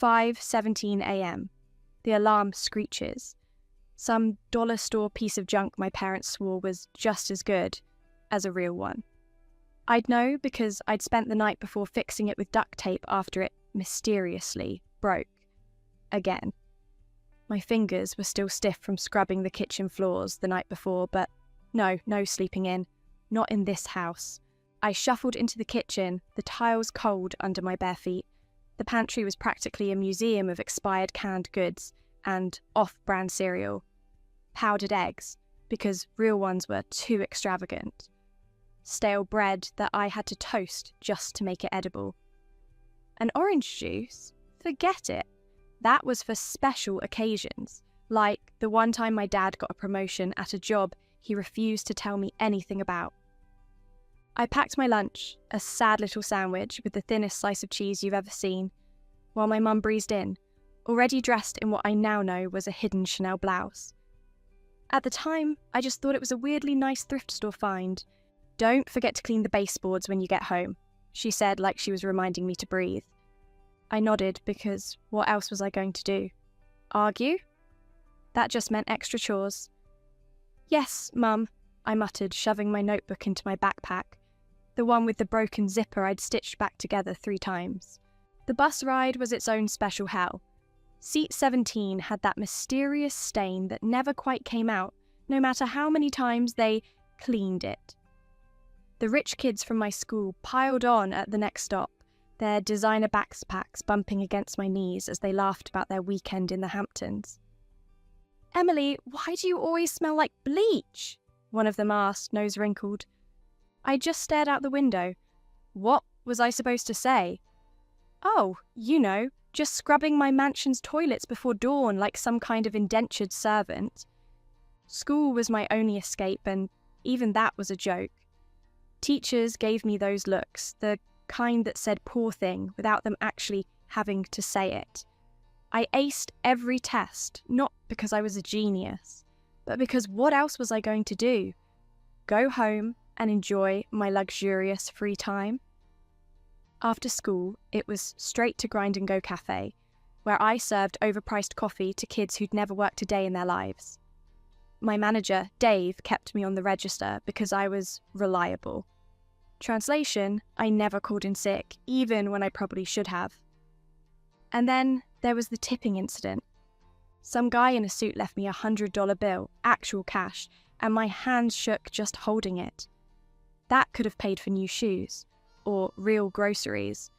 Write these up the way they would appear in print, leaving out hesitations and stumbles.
5:17 a.m. The alarm screeches. Some dollar store piece of junk my parents swore was just as good as a real one. I'd know because I'd spent the night before fixing it with duct tape after it mysteriously broke. Again. My fingers were still stiff from scrubbing the kitchen floors the night before, but no sleeping in. Not in this house. I shuffled into the kitchen, the tiles cold under my bare feet. The pantry was practically a museum of expired canned goods and off-brand cereal. Powdered eggs, because real ones were too extravagant. Stale bread that I had to toast just to make it edible. And orange juice? Forget it. That was for special occasions, like the one time my dad got a promotion at a job he refused to tell me anything about. I packed my lunch, a sad little sandwich with the thinnest slice of cheese you've ever seen, while my mum breezed in, already dressed in what I now know was a hidden Chanel blouse. At the time, I just thought it was a weirdly nice thrift store find. "Don't forget to clean the baseboards when you get home," she said like she was reminding me to breathe. I nodded because what else was I going to do? Argue? That just meant extra chores. "Yes, Mum," I muttered, shoving my notebook into my backpack, the one with the broken zipper I'd stitched back together 3 times. The bus ride was its own special hell. Seat 17 had that mysterious stain that never quite came out, no matter how many times they cleaned it. The rich kids from my school piled on at the next stop, their designer backpacks bumping against my knees as they laughed about their weekend in the Hamptons. "Emily, why do you always smell like bleach?" one of them asked, nose wrinkled. I just stared out the window. What was I supposed to say? "Oh, just scrubbing my mansion's toilets before dawn like some kind of indentured servant." School was my only escape, and even that was a joke. Teachers gave me those looks, the kind that said "poor thing" without them actually having to say it. I aced every test, not because I was a genius, but because what else was I going to do? Go home and enjoy my luxurious free time? After school, it was straight to Grind and Go Cafe, where I served overpriced coffee to kids who'd never worked a day in their lives. My manager, Dave, kept me on the register because I was reliable. Translation, I never called in sick, even when I probably should have. And then there was the tipping incident. Some guy in a suit left me a $100 bill, actual cash, and my hands shook just holding it. That could have paid for new shoes, or real groceries,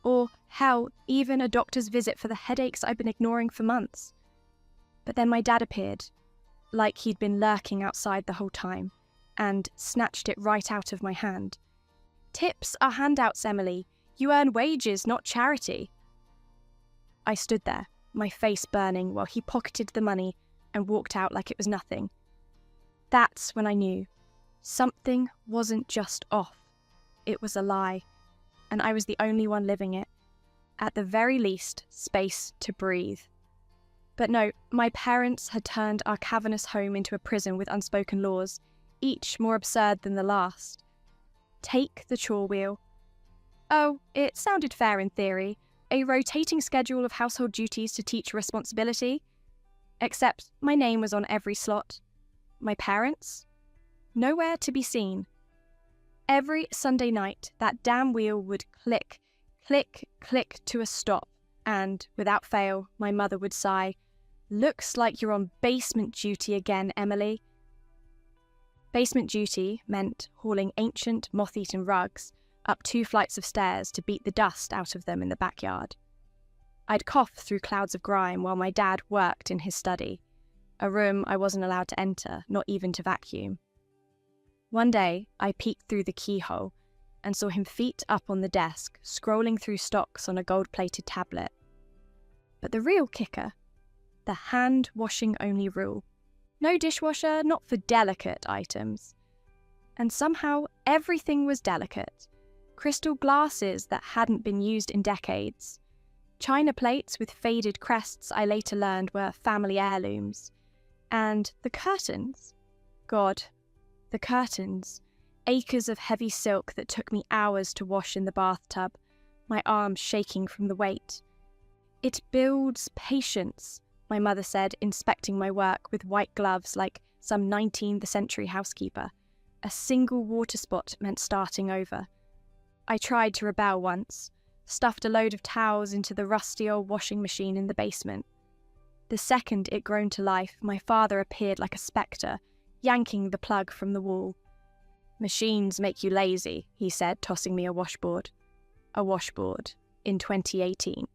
or, hell, even a doctor's visit for the headaches I'd been ignoring for months. But then my dad appeared, like he'd been lurking outside the whole time, and snatched it right out of my hand. "Tips are handouts, Emily. You earn wages, not charity." I stood there, my face burning, while he pocketed the money and walked out like it was nothing. That's when I knew. Something wasn't just off. It was a lie, and I was the only one living it. At the very least, space to breathe. But no, my parents had turned our cavernous home into a prison with unspoken laws, each more absurd than the last. Take the chore wheel. Oh, it sounded fair in theory. A rotating schedule of household duties to teach responsibility. Except my name was on every slot. My parents? Nowhere to be seen. Every Sunday night, that damn wheel would click, click, click to a stop, and, without fail, my mother would sigh, "Looks like you're on basement duty again, Emily." Basement duty meant hauling ancient, moth-eaten rugs up 2 flights of stairs to beat the dust out of them in the backyard. I'd cough through clouds of grime while my dad worked in his study, a room I wasn't allowed to enter, not even to vacuum. One day, I peeked through the keyhole and saw him feet up on the desk, scrolling through stocks on a gold-plated tablet. But the real kicker, the hand-washing only rule. No dishwasher, not for delicate items. And somehow, everything was delicate. Crystal glasses that hadn't been used in decades. China plates with faded crests I later learned were family heirlooms. And the curtains. God, the curtains. Acres of heavy silk that took me hours to wash in the bathtub, my arms shaking from the weight. It builds patience, my mother said, inspecting my work with white gloves like some 19th century housekeeper. A single water spot meant starting over. I tried to rebel once, stuffed a load of towels into the rusty old washing machine in the basement. The second it groaned to life, my father appeared like a spectre, yanking the plug from the wall. "Machines make you lazy," he said, tossing me a washboard. A washboard, in 2018.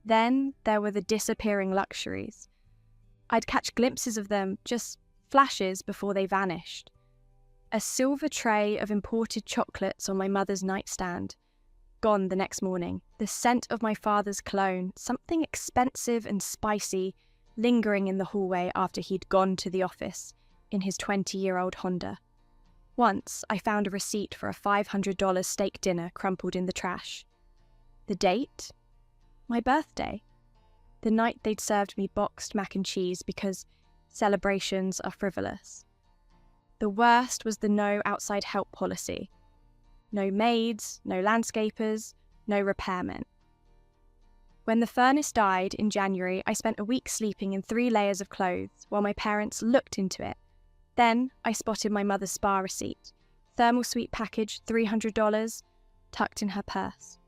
Then there were the disappearing luxuries. I'd catch glimpses of them, just flashes before they vanished. A silver tray of imported chocolates on my mother's nightstand. Gone the next morning. The scent of my father's cologne, something expensive and spicy, lingering in the hallway after he'd gone to the office in his 20-year-old Honda. Once, I found a receipt for a $500 steak dinner crumpled in the trash. The date? My birthday. The night they'd served me boxed mac and cheese because celebrations are frivolous. The worst was the no outside help policy. No maids, no landscapers, no repairmen. When the furnace died in January, I spent a week sleeping in 3 layers of clothes while my parents looked into it. Then I spotted my mother's spa receipt. Thermal suite package, $300, tucked in her purse.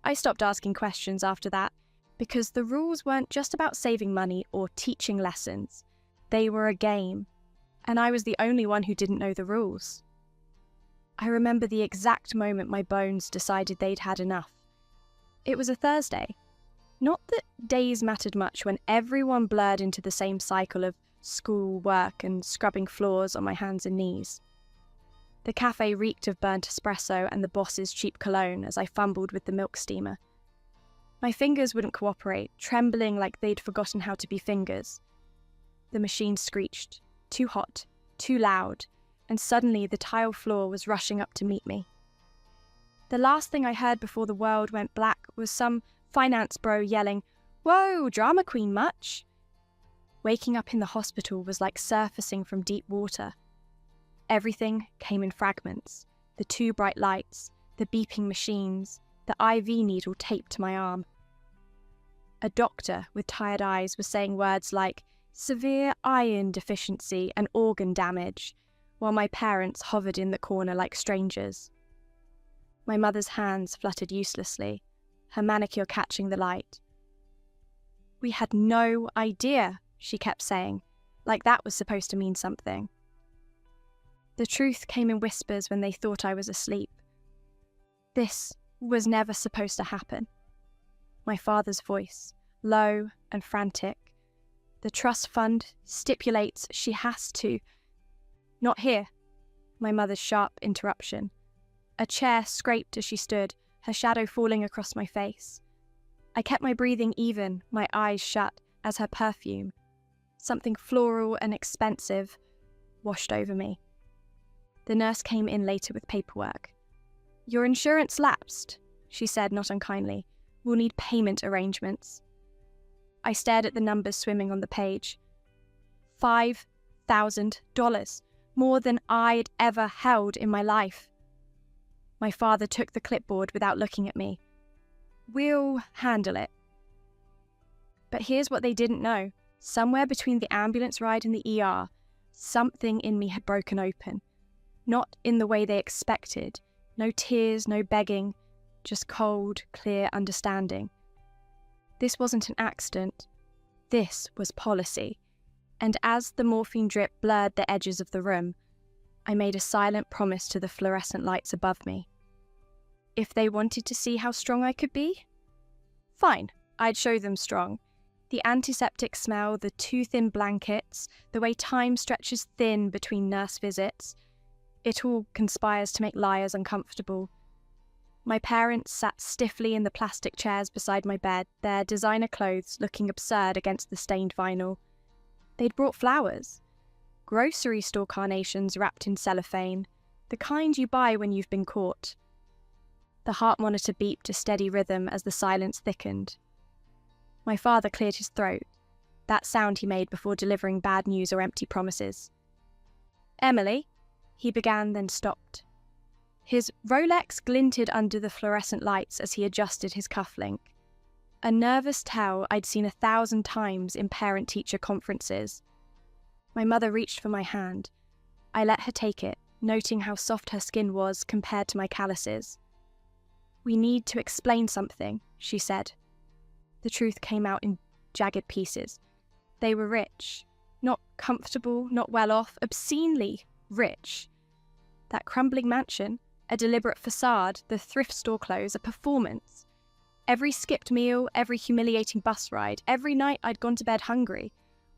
I stopped asking questions after that because the rules weren't just about saving money or teaching lessons. They were a game, and I was the only one who didn't know the rules. I remember the exact moment my bones decided they'd had enough. It was a Thursday. Not that days mattered much when everyone blurred into the same cycle of school, work, and scrubbing floors on my hands and knees. The cafe reeked of burnt espresso and the boss's cheap cologne as I fumbled with the milk steamer. My fingers wouldn't cooperate, trembling like they'd forgotten how to be fingers. The machine screeched, too hot, too loud, and suddenly the tile floor was rushing up to meet me. The last thing I heard before the world went black was some finance bro yelling, "Whoa, drama queen much?" Waking up in the hospital was like surfacing from deep water. Everything came in fragments. The 2 bright lights, the beeping machines, the IV needle taped to my arm. A doctor with tired eyes was saying words like severe iron deficiency and organ damage, while my parents hovered in the corner like strangers. My mother's hands fluttered uselessly, her manicure catching the light. "We had no idea," she kept saying, like that was supposed to mean something. The truth came in whispers when they thought I was asleep. This was never supposed to happen. My father's voice, low and frantic. The trust fund stipulates she has to. "Not here," my mother's sharp interruption. A chair scraped as she stood, her shadow falling across my face. I kept my breathing even, my eyes shut, as her perfume, something floral and expensive, washed over me. The nurse came in later with paperwork. "Your insurance lapsed," she said, not unkindly. "We'll need payment arrangements." I stared at the numbers swimming on the page. $5,000, more than I'd ever held in my life. My father took the clipboard without looking at me. "We'll handle it." But here's what they didn't know. Somewhere between the ambulance ride and the ER, something in me had broken open. Not in the way they expected. No tears, no begging, just cold, clear understanding. This wasn't an accident. This was policy. And as the morphine drip blurred the edges of the room, I made a silent promise to the fluorescent lights above me. If they wanted to see how strong I could be, fine, I'd show them strong. The antiseptic smell, the too thin blankets, the way time stretches thin between nurse visits, it all conspires to make liars uncomfortable. My parents sat stiffly in the plastic chairs beside my bed, their designer clothes looking absurd against the stained vinyl. They'd brought flowers. Grocery store carnations wrapped in cellophane, the kind you buy when you've been caught. The heart monitor beeped a steady rhythm as the silence thickened. My father cleared his throat, that sound he made before delivering bad news or empty promises. "Emily," he began, then stopped. His Rolex glinted under the fluorescent lights as he adjusted his cufflink. a nervous tell I'd seen 1,000 times in parent-teacher conferences. My mother reached for my hand. I let her take it, noting how soft her skin was compared to my calluses. "We need to explain something," she said. The truth came out in jagged pieces. They were rich. Not comfortable, not well off, obscenely rich. That crumbling mansion, a deliberate facade, the thrift store clothes, a performance. Every skipped meal, every humiliating bus ride, every night I'd gone to bed hungry,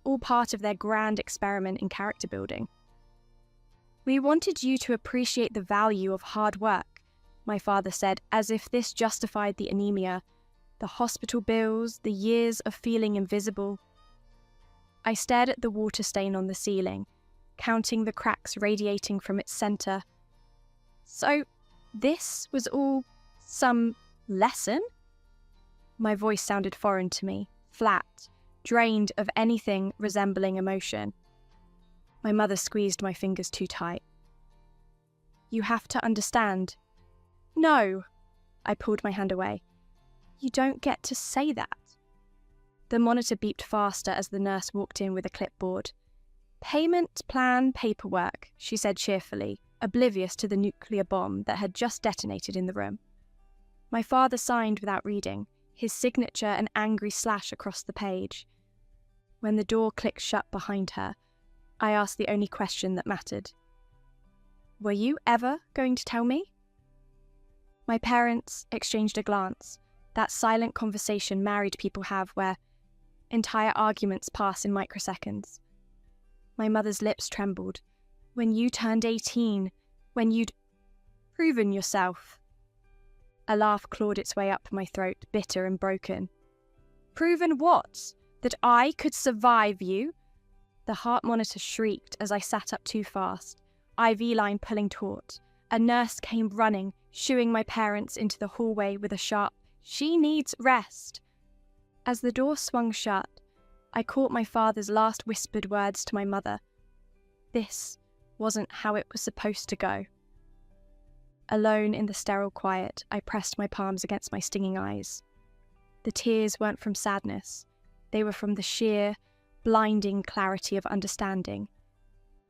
all part of their grand experiment in character building. "We wanted you to appreciate the value of hard work," my father said, as if this justified the anemia, the hospital bills, the years of feeling invisible. I stared at the water stain on the ceiling, counting the cracks radiating from its centre. So, this was all some lesson? My voice sounded foreign to me, flat, drained of anything resembling emotion. My mother squeezed my fingers too tight. "You have to understand." "No," I pulled my hand away. "You don't get to say that." The monitor beeped faster as the nurse walked in with a clipboard. "Payment plan paperwork," she said cheerfully, oblivious to the nuclear bomb that had just detonated in the room. My father signed without reading, his signature an angry slash across the page. When the door clicked shut behind her, I asked the only question that mattered. "Were you ever going to tell me?" My parents exchanged a glance, that silent conversation married people have where entire arguments pass in microseconds. My mother's lips trembled. "When you turned 18, when you'd proven yourself." A laugh clawed its way up my throat, bitter and broken. "Proven what? That I could survive you?" The heart monitor shrieked as I sat up too fast, IV line pulling taut. A nurse came running, shooing my parents into the hallway with a sharp, "She needs rest." As the door swung shut, I caught my father's last whispered words to my mother. This wasn't how it was supposed to go. Alone in the sterile quiet, I pressed my palms against my stinging eyes. The tears weren't from sadness. They were from the sheer, blinding clarity of understanding.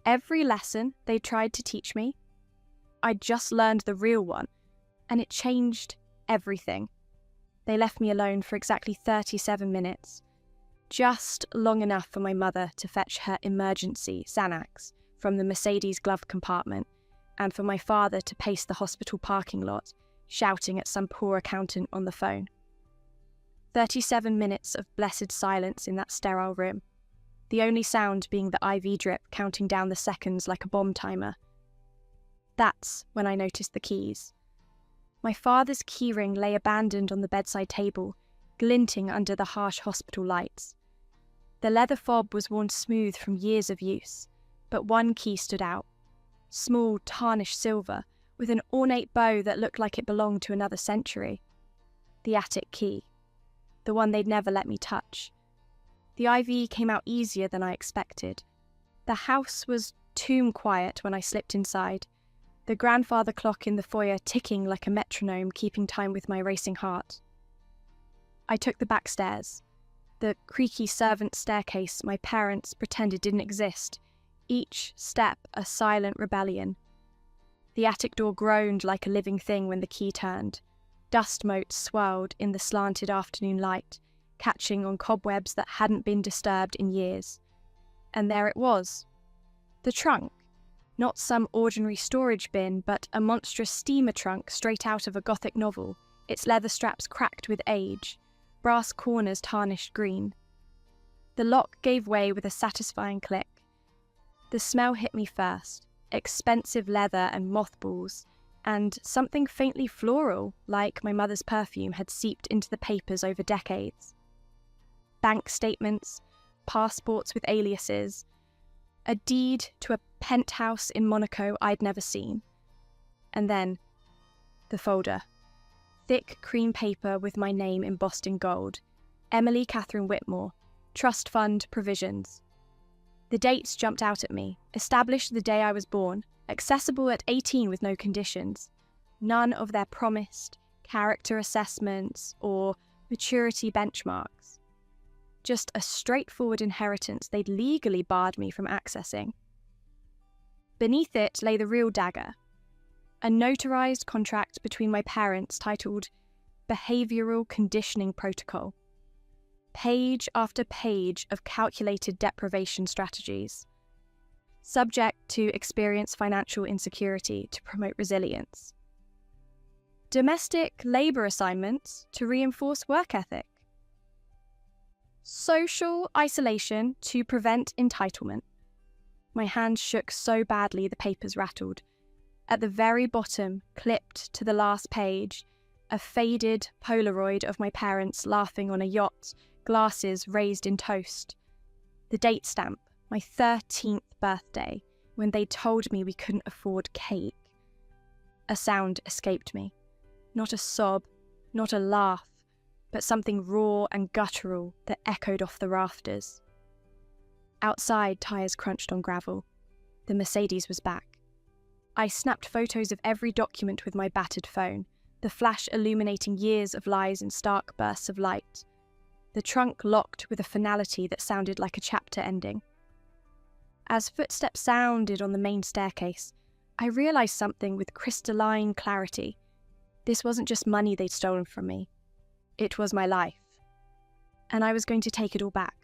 Every lesson they tried to teach me, I'd just learned the real one, and it changed everything. They left me alone for exactly 37 minutes, just long enough for my mother to fetch her emergency Xanax from the Mercedes glove compartment, and for my father to pace the hospital parking lot, shouting at some poor accountant on the phone. 37 minutes of blessed silence in that sterile room, the only sound being the IV drip counting down the seconds like a bomb timer. That's when I noticed the keys. My father's keyring lay abandoned on the bedside table, glinting under the harsh hospital lights. The leather fob was worn smooth from years of use, but one key stood out. Small, tarnished silver, with an ornate bow that looked like it belonged to another century. The attic key. The one they'd never let me touch. The IV came out easier than I expected. The house was tomb quiet when I slipped inside, the grandfather clock in the foyer ticking like a metronome keeping time with my racing heart. I took the back stairs, the creaky servant staircase my parents pretended didn't exist, each step a silent rebellion. The attic door groaned like a living thing when the key turned. Dust motes swirled in the slanted afternoon light, catching on cobwebs that hadn't been disturbed in years. And there it was. The trunk. Not some ordinary storage bin, but a monstrous steamer trunk straight out of a Gothic novel, its leather straps cracked with age, brass corners tarnished green. The lock gave way with a satisfying click. The smell hit me first, expensive leather and mothballs, and something faintly floral, like my mother's perfume, had seeped into the papers over decades. Bank statements, passports with aliases, a deed to a penthouse in Monaco I'd never seen. And then, the folder. Thick cream paper with my name embossed in gold. Emily Catherine Whitmore, Trust Fund Provisions. The dates jumped out at me, established the day I was born, accessible at 18 with no conditions. None of their promised character assessments or maturity benchmarks. Just a straightforward inheritance they'd legally barred me from accessing. Beneath it lay the real dagger, a notarized contract between my parents titled Behavioral Conditioning Protocol. Page after page of calculated deprivation strategies, subject to experience financial insecurity to promote resilience. Domestic labour assignments to reinforce work ethic. Social isolation to prevent entitlement. My hands shook so badly the papers rattled. At the very bottom, clipped to the last page, a faded Polaroid of my parents laughing on a yacht, glasses raised in toast. The date stamp, my 13th birthday, when they told me we couldn't afford cake. A sound escaped me. Not a sob, not a laugh, but something raw and guttural that echoed off the rafters. Outside, tyres crunched on gravel. The Mercedes was back. I snapped photos of every document with my battered phone, the flash illuminating years of lies in stark bursts of light. The trunk locked with a finality that sounded like a chapter ending. As footsteps sounded on the main staircase, I realised something with crystalline clarity. This wasn't just money they'd stolen from me. It was my life. And I was going to take it all back.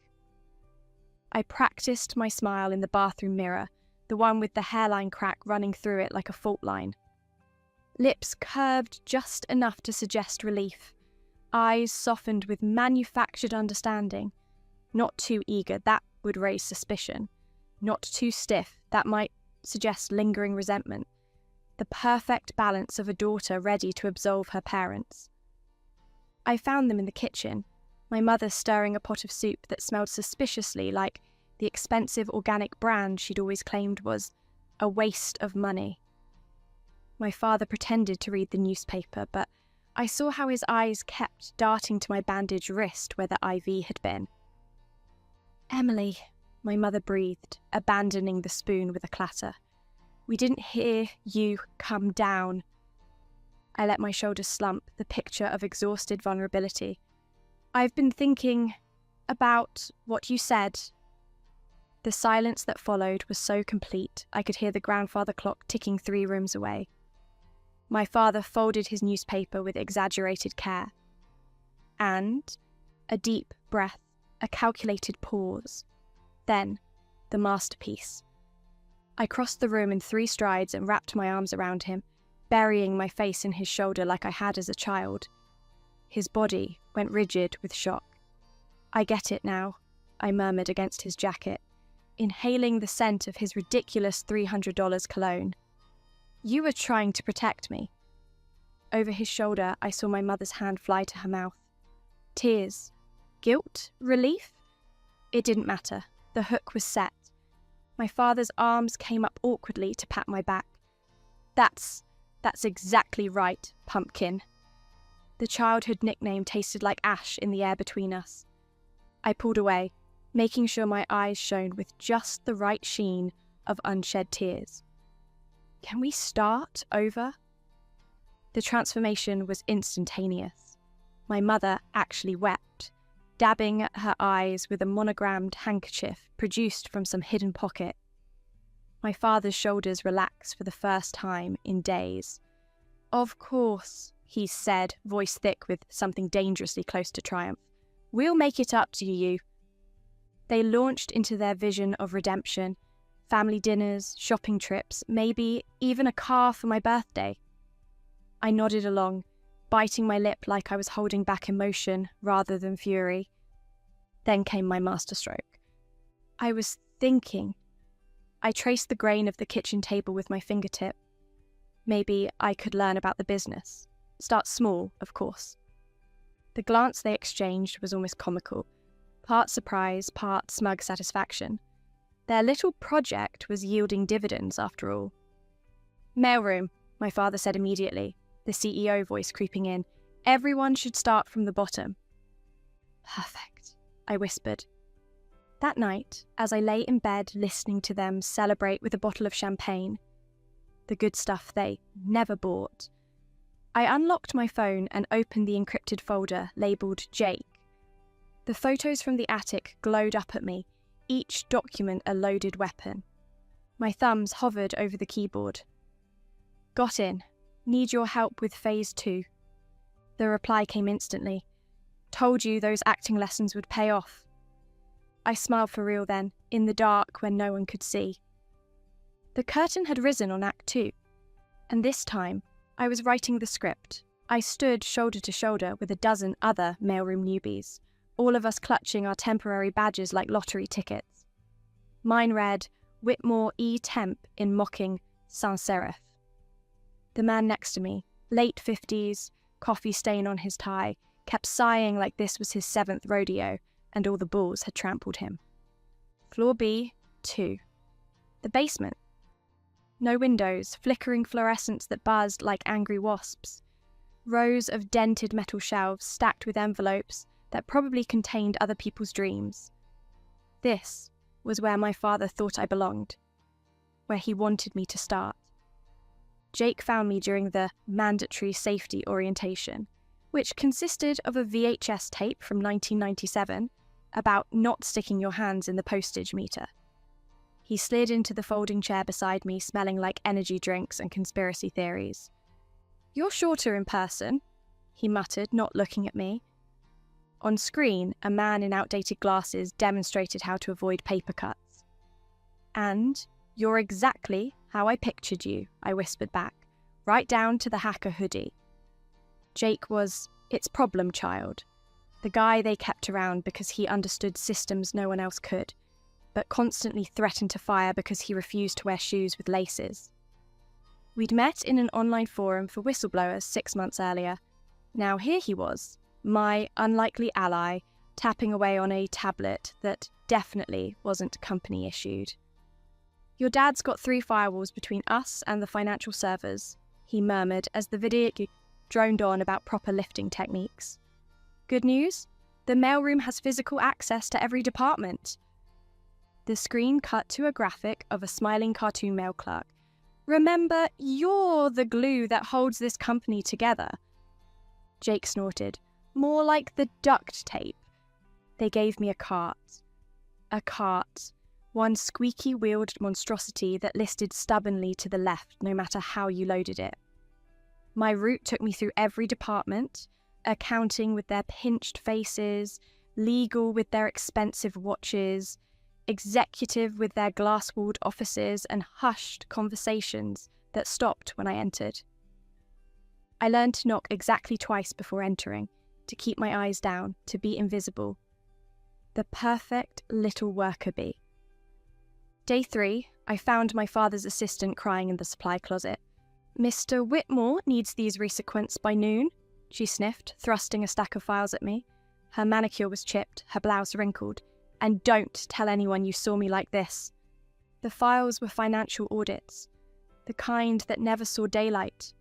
I practiced my smile in the bathroom mirror, the one with the hairline crack running through it like a fault line. Lips curved just enough to suggest relief. Eyes softened with manufactured understanding. Not too eager, that would raise suspicion. Not too stiff, that might suggest lingering resentment. The perfect balance of a daughter ready to absolve her parents. I found them in the kitchen, my mother stirring a pot of soup that smelled suspiciously like the expensive organic brand she'd always claimed was a waste of money. My father pretended to read the newspaper, but I saw how his eyes kept darting to my bandaged wrist where the IV had been. "Emily," my mother breathed, abandoning the spoon with a clatter. "We didn't hear you come down." I let my shoulders slump, the picture of exhausted vulnerability. "I've been thinking about what you said." The silence that followed was so complete, I could hear the grandfather clock ticking 3 rooms away. My father folded his newspaper with exaggerated care. And a deep breath, a calculated pause. Then, the masterpiece. I crossed the room in 3 strides and wrapped my arms around him, burying my face in his shoulder like I had as a child. His body went rigid with shock. "I get it now," I murmured against his jacket, inhaling the scent of his ridiculous $300 cologne. "You were trying to protect me." Over his shoulder, I saw my mother's hand fly to her mouth. Tears. Guilt? Relief? It didn't matter. The hook was set. My father's arms came up awkwardly to pat my back. That's exactly right, pumpkin." The childhood nickname tasted like ash in the air between us. I pulled away, making sure my eyes shone with just the right sheen of unshed tears. "Can we start over?" The transformation was instantaneous. My mother actually wept, dabbing at her eyes with a monogrammed handkerchief produced from some hidden pocket. My father's shoulders relaxed for the first time in days. "Of course," he said, voice thick with something dangerously close to triumph. "We'll make it up to you." They launched into their vision of redemption, family dinners, shopping trips, maybe even a car for my birthday. I nodded along, biting my lip like I was holding back emotion rather than fury. Then came my masterstroke. I was thinking. I traced the grain of the kitchen table with my fingertip. Maybe I could learn about the business. Start small, of course. The glance they exchanged was almost comical, part surprise, part smug satisfaction. Their little project was yielding dividends, after all. "Mailroom," my father said immediately, the CEO voice creeping in. "Everyone should start from the bottom." "Perfect," I whispered. That night, as I lay in bed listening to them celebrate with a bottle of champagne, the good stuff they never bought, I unlocked my phone and opened the encrypted folder labelled Jake. The photos from the attic glowed up at me, each document a loaded weapon. My thumbs hovered over the keyboard. Got in. Need your help with phase 2. The reply came instantly. Told you those acting lessons would pay off. I smiled for real then, in the dark when no one could see. The curtain had risen on Act 2, and this time I was writing the script. I stood shoulder to shoulder with a dozen other mailroom newbies, all of us clutching our temporary badges like lottery tickets. Mine read, Whitmore E. Temp in mocking sans serif. The man next to me, late 50s, coffee stain on his tie, kept sighing like this was his 7th rodeo and all the bulls had trampled him. Floor B, 2. The basement. No windows, flickering fluorescents that buzzed like angry wasps. Rows of dented metal shelves stacked with envelopes that probably contained other people's dreams. This was where my father thought I belonged, where he wanted me to start. Jake found me during the mandatory safety orientation, which consisted of a VHS tape from 1997 about not sticking your hands in the postage meter. He slid into the folding chair beside me, smelling like energy drinks and conspiracy theories. You're shorter in person, he muttered, not looking at me. On screen, a man in outdated glasses demonstrated how to avoid paper cuts. And you're exactly how I pictured you, I whispered back, right down to the hacker hoodie. Jake was its problem child, the guy they kept around because he understood systems no one else could, but constantly threatened to fire because he refused to wear shoes with laces. We'd met in an online forum for whistleblowers 6 months earlier. Now here he was, my unlikely ally, tapping away on a tablet that definitely wasn't company issued. Your dad's got 3 firewalls between us and the financial servers, he murmured as the video droned on about proper lifting techniques. Good news? The mailroom has physical access to every department. The screen cut to a graphic of a smiling cartoon mail clerk. Remember, you're the glue that holds this company together. Jake snorted. More like the duct tape. They gave me a cart. A cart. One squeaky-wheeled monstrosity that listed stubbornly to the left no matter how you loaded it. My route took me through every department, accounting with their pinched faces, legal with their expensive watches, executive with their glass-walled offices and hushed conversations that stopped when I entered. I learned to knock exactly twice before entering, to keep my eyes down, to be invisible. The perfect little worker bee. Day 3, I found my father's assistant crying in the supply closet. Mr. Whitmore needs these resequenced by noon, she sniffed, thrusting a stack of files at me. Her manicure was chipped, her blouse wrinkled. And don't tell anyone you saw me like this. The files were financial audits, the kind that never saw daylight.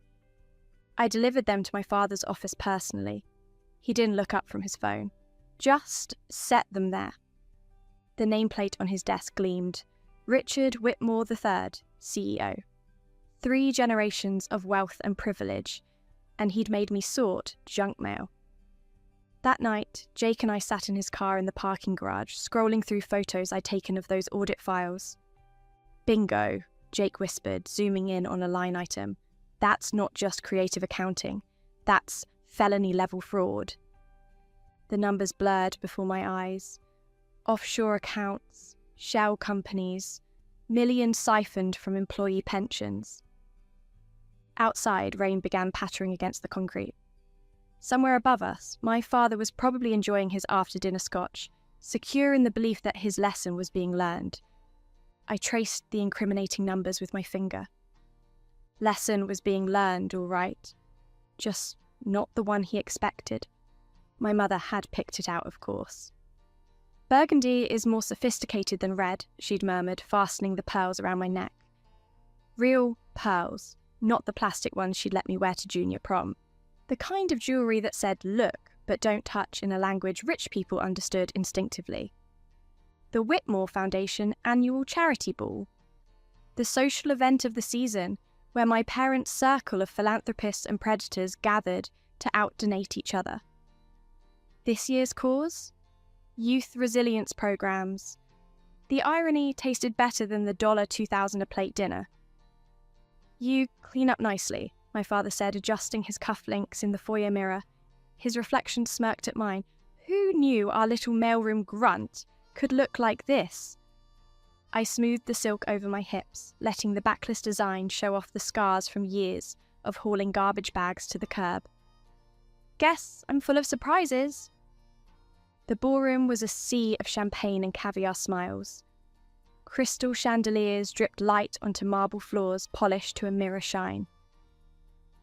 I delivered them to my father's office personally. He didn't look up from his phone. Just set them there. The nameplate on his desk gleamed. Richard Whitmore III, CEO. 3 generations of wealth and privilege, and he'd made me sort junk mail. That night, Jake and I sat in his car in the parking garage, scrolling through photos I'd taken of those audit files. Bingo, Jake whispered, zooming in on a line item. That's not just creative accounting. That's felony-level fraud. The numbers blurred before my eyes. Offshore accounts, shell companies, millions siphoned from employee pensions. Outside, rain began pattering against the concrete. Somewhere above us, my father was probably enjoying his after-dinner scotch, secure in the belief that his lesson was being learned. I traced the incriminating numbers with my finger. Lesson was being learned, all right. Just not the one he expected. My mother had picked it out, of course. Burgundy is more sophisticated than red, she'd murmured, fastening the pearls around my neck. Real pearls, not the plastic ones she'd let me wear to junior prom. The kind of jewellery that said, look, but don't touch in a language rich people understood instinctively. The Whitmore Foundation annual charity ball. The social event of the season, where my parents' circle of philanthropists and predators gathered to out-donate each other. This year's cause? Youth resilience programs. The irony tasted better than the $2,000 a plate dinner. "You clean up nicely," my father said, adjusting his cufflinks in the foyer mirror. His reflection smirked at mine. Who knew our little mailroom grunt could look like this? I smoothed the silk over my hips, letting the backless design show off the scars from years of hauling garbage bags to the curb. "Guess I'm full of surprises." The ballroom was a sea of champagne and caviar smiles. Crystal chandeliers dripped light onto marble floors polished to a mirror shine.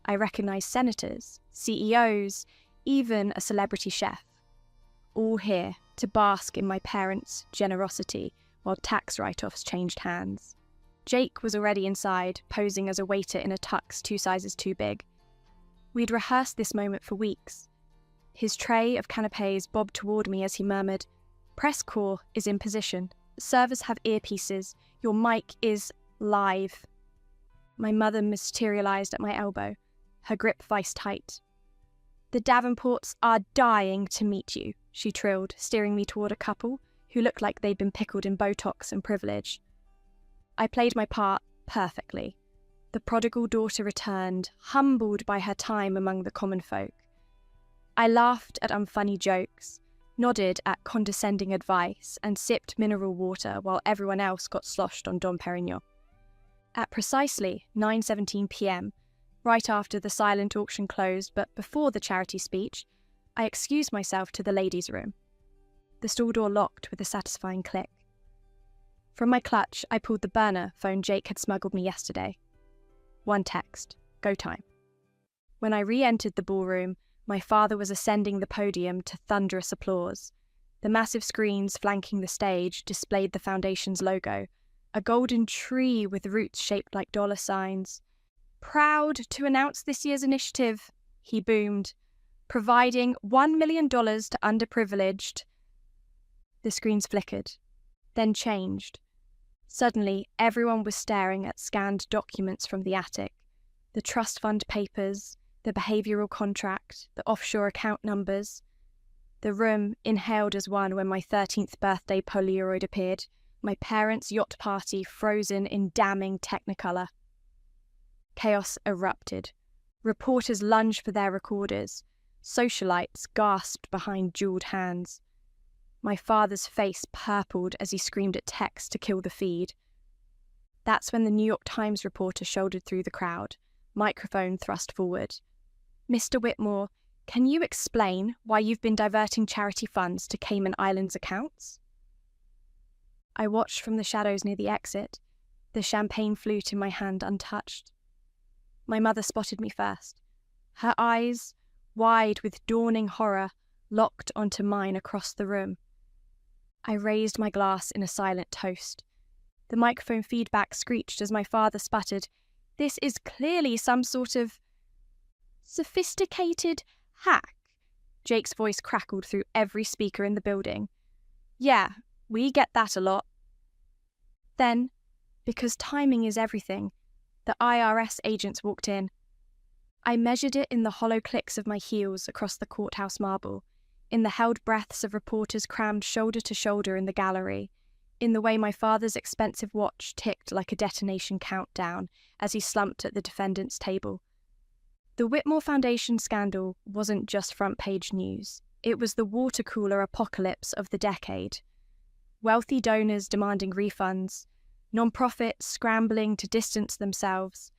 I recognized senators, CEOs, even a celebrity chef, all here to bask in my parents' generosity while tax write-offs changed hands. Jake was already inside, posing as a waiter in a tux 2 sizes too big. We'd rehearsed this moment for weeks. His tray of canapés bobbed toward me as he murmured, "Press corps is in position. Servers have earpieces. Your mic is live." My mother materialized at my elbow, her grip vice-tight. "The Davenports are dying to meet you," she trilled, steering me toward a couple who looked like they'd been pickled in Botox and privilege. I played my part perfectly. The prodigal daughter returned, humbled by her time among the common folk. I laughed at unfunny jokes, nodded at condescending advice, and sipped mineral water while everyone else got sloshed on Dom Perignon. At precisely 9:17 p.m, right after the silent auction closed but before the charity speech, I excused myself to the ladies' room. The stall door locked with a satisfying click. From my clutch, I pulled the burner phone Jake had smuggled me yesterday. One text, "Go time." When I re-entered the ballroom, my father was ascending the podium to thunderous applause. The massive screens flanking the stage displayed the foundation's logo, a golden tree with roots shaped like dollar signs. "Proud to announce this year's initiative," he boomed, "providing $1 million to underprivileged." The screens flickered, then changed. Suddenly, everyone was staring at scanned documents from the attic, the trust fund papers, the behavioural contract, the offshore account numbers. The room inhaled as one when my 13th birthday Polaroid appeared, my parents' yacht party frozen in damning Technicolor. Chaos erupted. Reporters lunged for their recorders. Socialites gasped behind jewelled hands. My father's face purpled as he screamed at text to kill the feed. That's when the New York Times reporter shouldered through the crowd, microphone thrust forward. "Mr. Whitmore, can you explain why you've been diverting charity funds to Cayman Islands accounts?" I watched from the shadows near the exit, the champagne flute in my hand untouched. My mother spotted me first. Her eyes, wide with dawning horror, locked onto mine across the room. I raised my glass in a silent toast. The microphone feedback screeched as my father sputtered, "This is clearly some sort of sophisticated hack." Jake's voice crackled through every speaker in the building. "Yeah, we get that a lot." Then, because timing is everything, the IRS agents walked in. I measured it in the hollow clicks of my heels across the courthouse marble, in the held breaths of reporters crammed shoulder to shoulder in the gallery, in the way my father's expensive watch ticked like a detonation countdown as he slumped at the defendant's table. The Whitmore Foundation scandal wasn't just front-page news. It was the water cooler apocalypse of the decade. Wealthy donors demanding refunds, non-profits scrambling to distance themselves,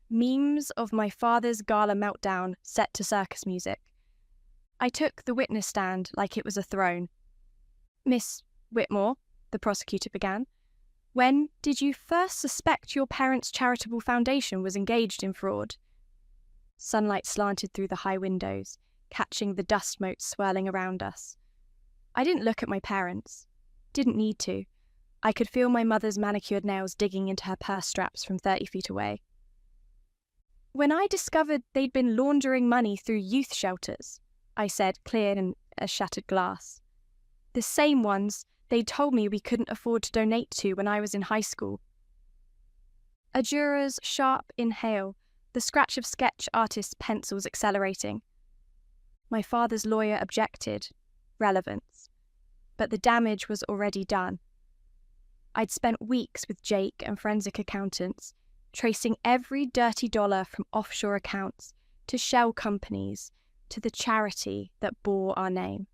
memes of my father's gala meltdown set to circus music. I took the witness stand like it was a throne. "Miss Whitmore," the prosecutor began, "when did you first suspect your parents' charitable foundation was engaged in fraud?" Sunlight slanted through the high windows, catching the dust motes swirling around us. I didn't look at my parents. Didn't need to. I could feel my mother's manicured nails digging into her purse straps from 30 feet away. "When I discovered they'd been laundering money through youth shelters," I said, clear in a shattered glass. "The same ones they told me we couldn't afford to donate to when I was in high school." A juror's sharp inhale, the scratch of sketch artist's pencils accelerating. My father's lawyer objected. Relevance. But the damage was already done. I'd spent weeks with Jake and forensic accountants, tracing every dirty dollar from offshore accounts to shell companies to the charity that bore our name.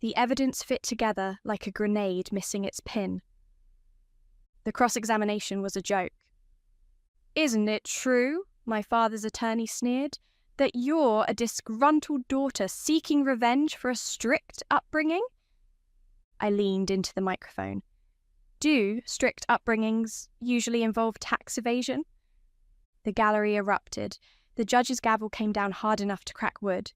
The evidence fit together like a grenade missing its pin. The cross-examination was a joke. "Isn't it true," my father's attorney sneered, "that you're a disgruntled daughter seeking revenge for a strict upbringing?" I leaned into the microphone. Do strict upbringings usually involve tax evasion? The gallery erupted. The judge's gavel came down hard enough to crack wood.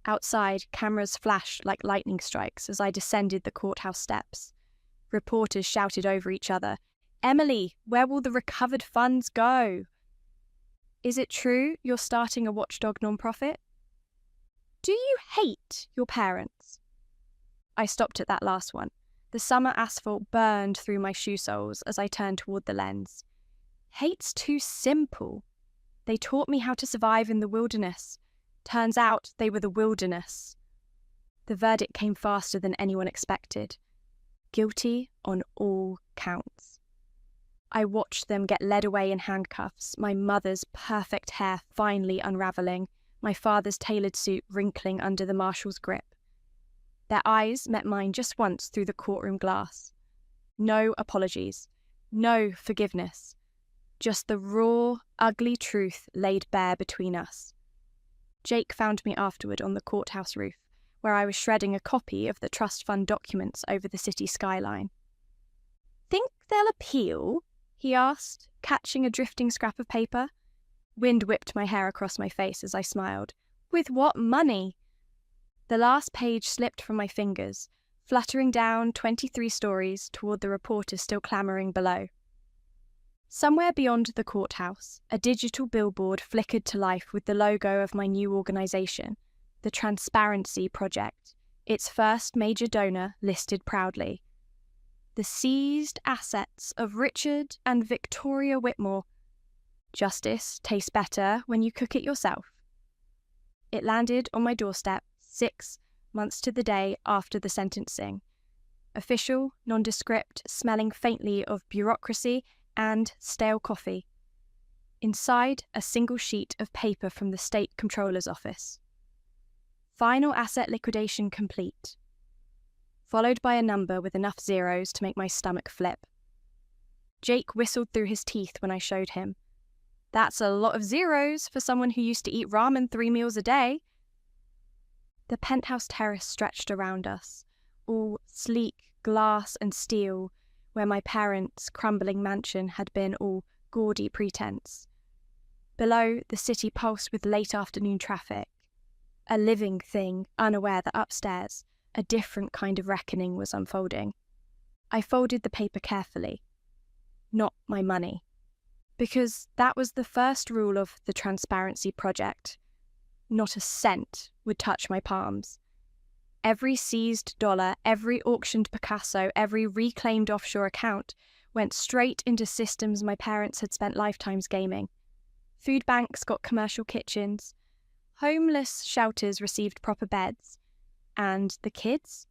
Outside, cameras flashed like lightning strikes as I descended the courthouse steps. Reporters shouted over each other, "Emily, where will the recovered funds go?" "Is it true you're starting a watchdog nonprofit?" "Do you hate your parents?" I stopped at that last one. The summer asphalt burned through my shoe soles as I turned toward the lens. Hate's too simple. They taught me how to survive in the wilderness. Turns out they were the wilderness. The verdict came faster than anyone expected. Guilty on all counts. I watched them get led away in handcuffs, my mother's perfect hair finally unraveling, my father's tailored suit wrinkling under the marshal's grip. Their eyes met mine just once through the courtroom glass. No apologies, no forgiveness, just the raw, ugly truth laid bare between us. Jake found me afterward on the courthouse roof, where I was shredding a copy of the trust fund documents over the city skyline. "Think they'll appeal?" he asked, catching a drifting scrap of paper. Wind whipped my hair across my face as I smiled. "With what money?" The last page slipped from my fingers, fluttering down 23 stories toward the reporters still clamoring below. Somewhere beyond the courthouse, a digital billboard flickered to life with the logo of my new organization, the Transparency Project, its first major donor listed proudly. The seized assets of Richard and Victoria Whitmore. Justice tastes better when you cook it yourself. It landed on my doorstep 6 months to the day after the sentencing. Official, nondescript, smelling faintly of bureaucracy and stale coffee. Inside, a single sheet of paper from the State Comptroller's office. Final asset liquidation complete. Followed by a number with enough zeros to make my stomach flip. Jake whistled through his teeth when I showed him. "That's a lot of zeros for someone who used to eat ramen 3 meals a day." The penthouse terrace stretched around us, all sleek glass and steel, where my parents' crumbling mansion had been all gaudy pretense. Below, the city pulsed with late afternoon traffic. A living thing, unaware that upstairs, a different kind of reckoning was unfolding. I folded the paper carefully. Not my money. Because that was the first rule of the Transparency Project. Not a cent would touch my palms. Every seized dollar, every auctioned Picasso, every reclaimed offshore account went straight into systems my parents had spent lifetimes gaming. Food banks got commercial kitchens. Homeless shelters received proper beds. And the kids?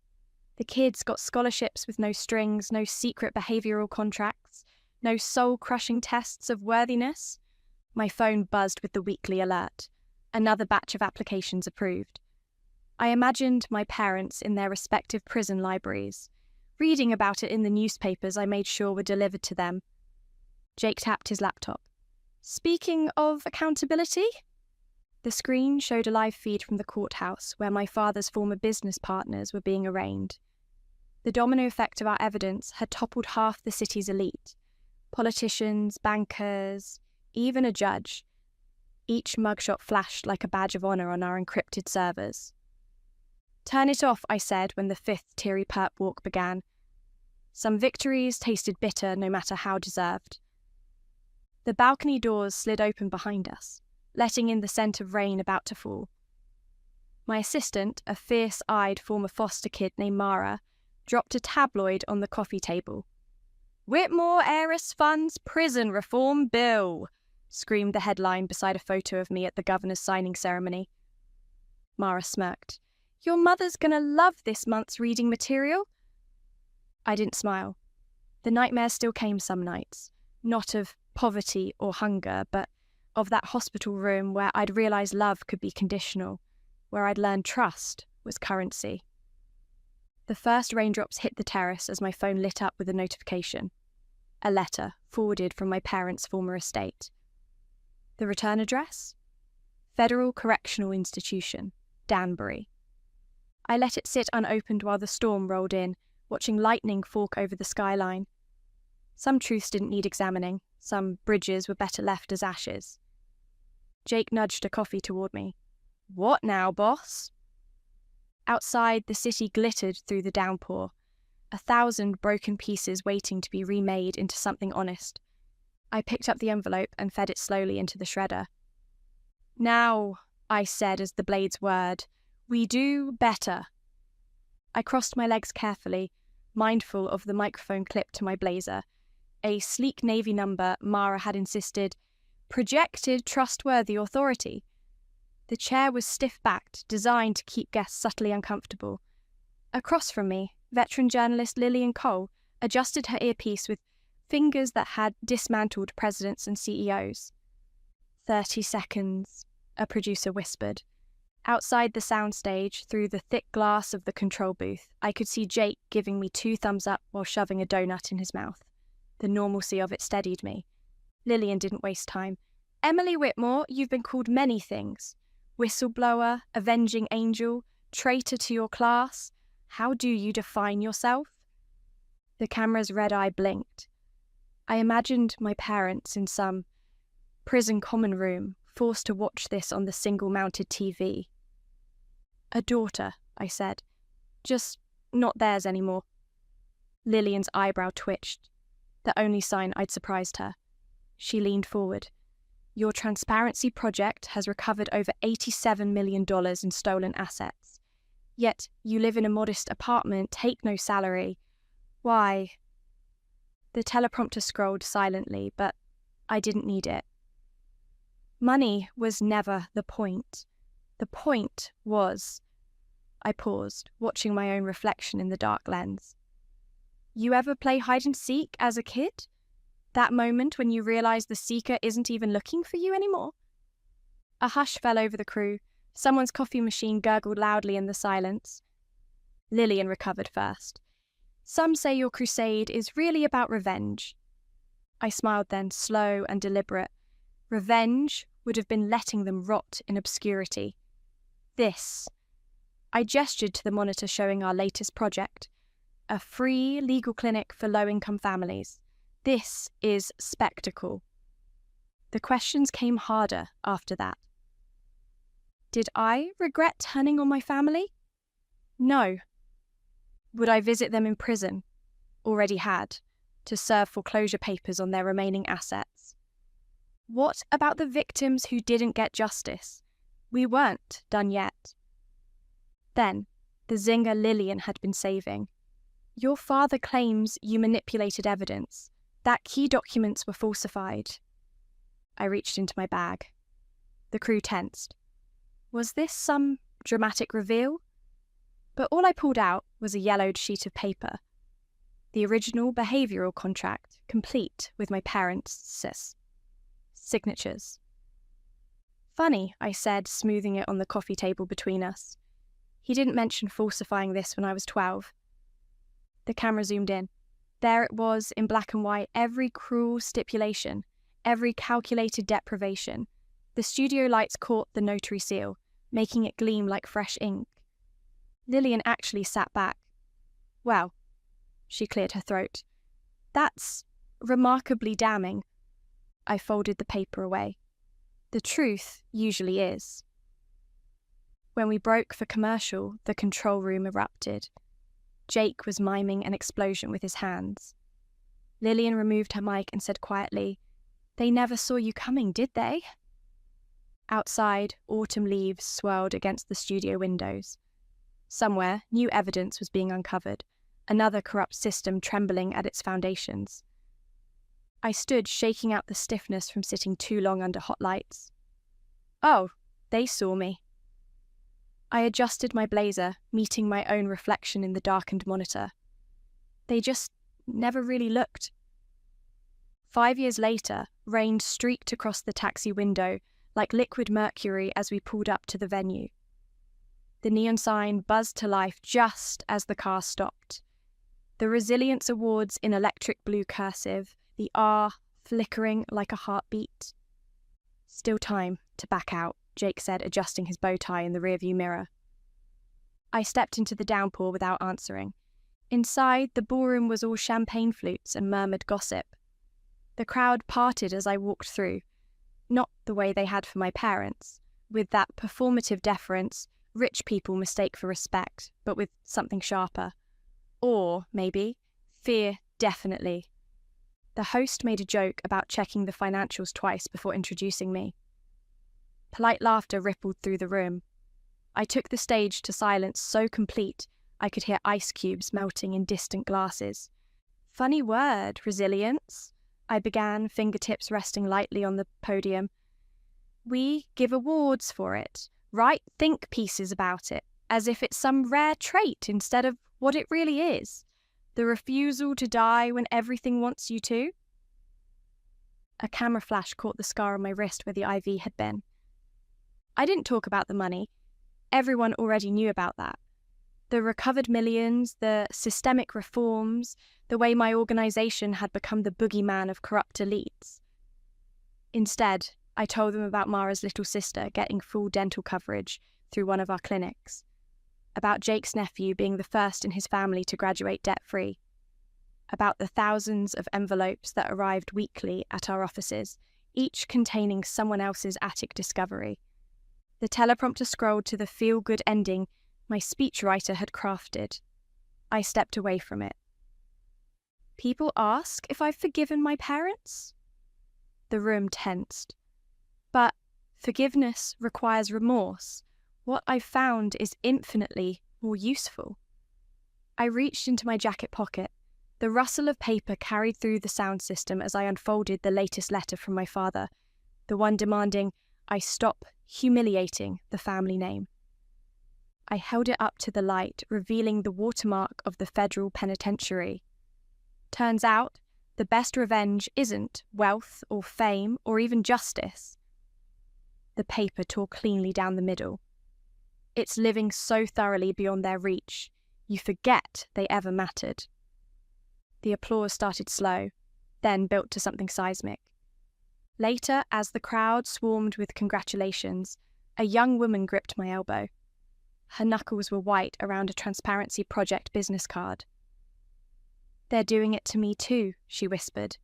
The kids got scholarships with no strings, no secret behavioural contracts, no soul-crushing tests of worthiness. My phone buzzed with the weekly alert. Another batch of applications approved. I imagined my parents in their respective prison libraries, reading about it in the newspapers I made sure were delivered to them. Jake tapped his laptop. "Speaking of accountability?" The screen showed a live feed from the courthouse where my father's former business partners were being arraigned. The domino effect of our evidence had toppled half the city's elite. Politicians, bankers, even a judge. Each mugshot flashed like a badge of honour on our encrypted servers. "Turn it off," I said when the 5th teary perp walk began. Some victories tasted bitter no matter how deserved. The balcony doors slid open behind us, letting in the scent of rain about to fall. My assistant, a fierce-eyed former foster kid named Mara, dropped a tabloid on the coffee table. "Whitmore Heiress Funds Prison Reform Bill," screamed the headline beside a photo of me at the governor's signing ceremony. Mara smirked. "Your mother's gonna love this month's reading material." I didn't smile. The nightmares still came some nights, not of poverty or hunger, but of that hospital room where I'd realised love could be conditional, where I'd learned trust was currency. The first raindrops hit the terrace as my phone lit up with a notification. A letter forwarded from my parents' former estate. The return address? Federal Correctional Institution, Danbury. I let it sit unopened while the storm rolled in, watching lightning fork over the skyline. Some truths didn't need examining, some bridges were better left as ashes. Jake nudged a coffee toward me. "What now, boss?" Outside, the city glittered through the downpour, 1,000 broken pieces waiting to be remade into something honest. I picked up the envelope and fed it slowly into the shredder. "Now," I said as the blades whirred, "we do better." I crossed my legs carefully, mindful of the microphone clipped to my blazer, a sleek navy number Mara had insisted, "projected trustworthy authority." The chair was stiff-backed, designed to keep guests subtly uncomfortable. Across from me, veteran journalist Lillian Cole adjusted her earpiece with fingers that had dismantled presidents and CEOs. 30 seconds, a producer whispered. Outside the soundstage, through the thick glass of the control booth, I could see Jake giving me 2 thumbs up while shoving a donut in his mouth. The normalcy of it steadied me. Lillian didn't waste time. "Emily Whitmore, you've been called many things. Whistleblower, avenging angel, traitor to your class. How do you define yourself?" The camera's red eye blinked. I imagined my parents in some prison common room, forced to watch this on the single-mounted TV. "A daughter," I said. "Just not theirs anymore." Lillian's eyebrow twitched, the only sign I'd surprised her. She leaned forward. "Your transparency project has recovered over $87 million in stolen assets. Yet you live in a modest apartment, take no salary. Why?" The teleprompter scrolled silently, but I didn't need it. Money was never the point. The point was... I paused, watching my own reflection in the dark lens. "You ever play hide-and-seek as a kid? That moment when you realise the seeker isn't even looking for you anymore?" A hush fell over the crew. Someone's coffee machine gurgled loudly in the silence. Lillian recovered first. "Some say your crusade is really about revenge." I smiled then, slow and deliberate. Revenge would have been letting them rot in obscurity. This. I gestured to the monitor showing our latest project. A free legal clinic for low-income families. This is spectacle. The questions came harder after that. Did I regret turning on my family? No. Would I visit them in prison? Already had, to serve foreclosure papers on their remaining assets. What about the victims who didn't get justice? We weren't done yet. Then, the zinger Lillian had been saving. "Your father claims you manipulated evidence, that key documents were falsified." I reached into my bag. The crew tensed. Was this some dramatic reveal? But all I pulled out was a yellowed sheet of paper. The original behavioural contract, complete with my parents' signatures. "Funny," I said, smoothing it on the coffee table between us. "He didn't mention falsifying this when I was 12. The camera zoomed in. There it was, in black and white, every cruel stipulation, every calculated deprivation. The studio lights caught the notary seal, making it gleam like fresh ink. Lillian actually sat back. "Well," she cleared her throat, "that's remarkably damning." I folded the paper away. The truth usually is. When we broke for commercial, the control room erupted. Jake was miming an explosion with his hands. Lillian removed her mic and said quietly, "They never saw you coming, did they?" Outside, autumn leaves swirled against the studio windows. Somewhere, new evidence was being uncovered, another corrupt system trembling at its foundations. I stood shaking out the stiffness from sitting too long under hot lights. Oh, they saw me. I adjusted my blazer, meeting my own reflection in the darkened monitor. They just never really looked. 5 years later, rain streaked across the taxi window like liquid mercury as we pulled up to the venue. The neon sign buzzed to life just as the car stopped. The Resilience Awards in electric blue cursive, the R flickering like a heartbeat. Still time to back out, Jake said, adjusting his bow tie in the rearview mirror. I stepped into the downpour without answering. Inside, the ballroom was all champagne flutes and murmured gossip. The crowd parted as I walked through, not the way they had for my parents, with that performative deference rich people mistake for respect, but with something sharper. Or, maybe, fear, definitely. The host made a joke about checking the financials twice before introducing me. Polite laughter rippled through the room. I took the stage to silence so complete I could hear ice cubes melting in distant glasses. Funny word, resilience, I began, fingertips resting lightly on the podium. We give awards for it, write think pieces about it, as if it's some rare trait instead of what it really is. The refusal to die when everything wants you to. A camera flash caught the scar on my wrist where the IV had been. I didn't talk about the money. Everyone already knew about that. The recovered millions, the systemic reforms, the way my organisation had become the boogeyman of corrupt elites. Instead, I told them about Mara's little sister getting full dental coverage through one of our clinics, about Jake's nephew being the first in his family to graduate debt-free, about the thousands of envelopes that arrived weekly at our offices, each containing someone else's attic discovery. The teleprompter scrolled to the feel-good ending my speechwriter had crafted. I stepped away from it. People ask if I've forgiven my parents? The room tensed. But forgiveness requires remorse. What I've found is infinitely more useful. I reached into my jacket pocket. The rustle of paper carried through the sound system as I unfolded the latest letter from my father, the one demanding I stop humiliating the family name. I held it up to the light, revealing the watermark of the federal penitentiary. Turns out, the best revenge isn't wealth or fame or even justice. The paper tore cleanly down the middle. It's living so thoroughly beyond their reach, you forget they ever mattered. The applause started slow, then built to something seismic. Later, as the crowd swarmed with congratulations, a young woman gripped my elbow. Her knuckles were white around a Transparency Project business card. "They're doing it to me too," she whispered.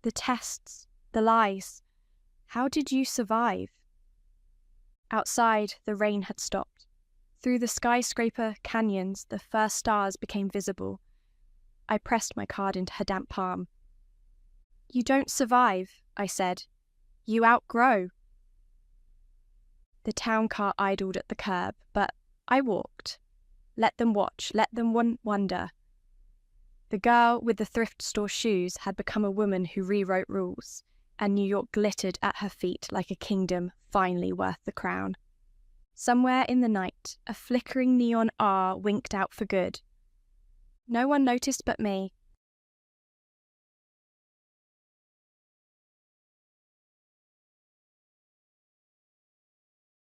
"The tests, the lies. How did you survive?" Outside, the rain had stopped. Through the skyscraper canyons, the first stars became visible. I pressed my card into her damp palm. "You don't survive," I said. "You outgrow." The town car idled at the curb, but I walked. Let them watch, let them wonder. The girl with the thrift store shoes had become a woman who rewrote rules, and New York glittered at her feet like a kingdom finally worth the crown. Somewhere in the night, a flickering neon R winked out for good. No one noticed but me.